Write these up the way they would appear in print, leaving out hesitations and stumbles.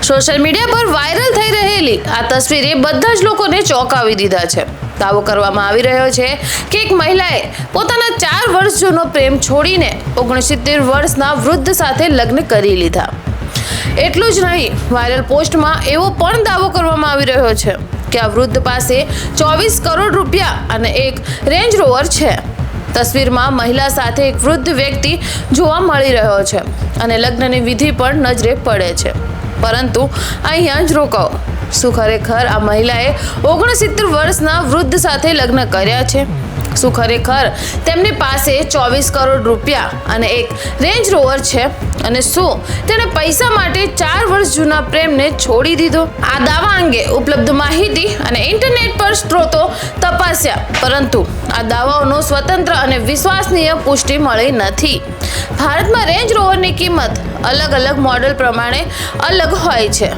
Social media પર viral થઈ રહેલી આ તસવીરે બધા જ લોકોને ચોંકાવી દીધા છે। દાવો કરવામાં આવી રહ્યો છે કે એક મહિલાએ પોતાના 4 વર્ષ જૂનો પ્રેમ છોડીને 69 વર્ષના વૃદ્ધ સાથે લગ્ન કરી લીધા। એટલું જ નહીં, વાયરલ પોસ્ટમાં એવો પણ દાવો કરવામાં આવી રહ્યો છે કે આ વૃદ્ધ પાસે 24 કરોડ રૂપિયા અને એક રેન્જ રોવર છે। તસવીરમાં મહિલા સાથે એક વૃદ્ધ વ્યક્તિ જોવા મળી રહ્યો છે અને લગ્નની વિધિ પણ નજરે પડે છે, પરંતુ અહીંયા જ રોકાઓ। શું ખરેખર આ મહિલાએ 69 વર્ષના વૃદ્ધ સાથે લગ્ન કર્યા છે? શું ખરેખર તેમની પાસે 24 કરોડ રૂપિયા અને એક રેન્જ રોવર છે? અને શું તેણે પૈસા માટે 4 વર્ષ જૂના પ્રેમને છોડી દીધો? આ દાવા અંગે ઉપલબ્ધ માહિતી અને ઇન્ટરનેટ પર સ્ત્રોતો તપાસ્યા, પરંતુ આ દાવાઓનો સ્વતંત્ર અને વિશ્વસનીય પુષ્ટિ મળી નથી। ભારતમાં રેન્જ રોવરની કિંમત અલગ અલગ મોડેલ પ્રમાણે અલગ હોય છે,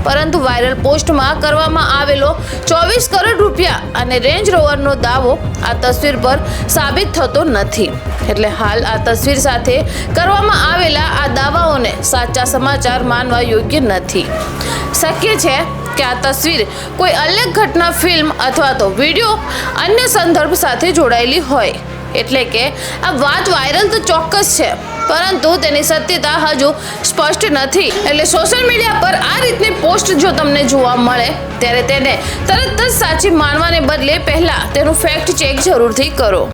પરંતુ વાયરલ પોસ્ટમાં કરવામાં આવેલો 24 કરોડ રૂપિયા અને રેન્જ રોવરનો દાવો આ તસવીર પર સાબિત થતો નથી। એટલે હાલ આ તસવીર સાથે કરવામાં આવેલા આ દાવાઓને સાચા સમાચાર માનવા યોગ્ય નથી। શક્ય છે કે આ તસવીર કોઈ અલગ ઘટના, ફિલ્મ અથવા તો વિડીયો અન્ય સંદર્ભ સાથે જોડાયેલી હોય। એટલે કે આ વાત વાયરલ તો ચોક્કસ છે, પરંતુ તેની સત્યતા હજુ સ્પષ્ટ નથી। એટલે સોશિયલ મીડિયા પર આ રીતની પોસ્ટ જો તમને જોવા મળે ત્યારે તેને તરત જ સાચી માનવાને બદલે પહેલા તેનું ફેક્ટ ચેક જરૂરથી કરો।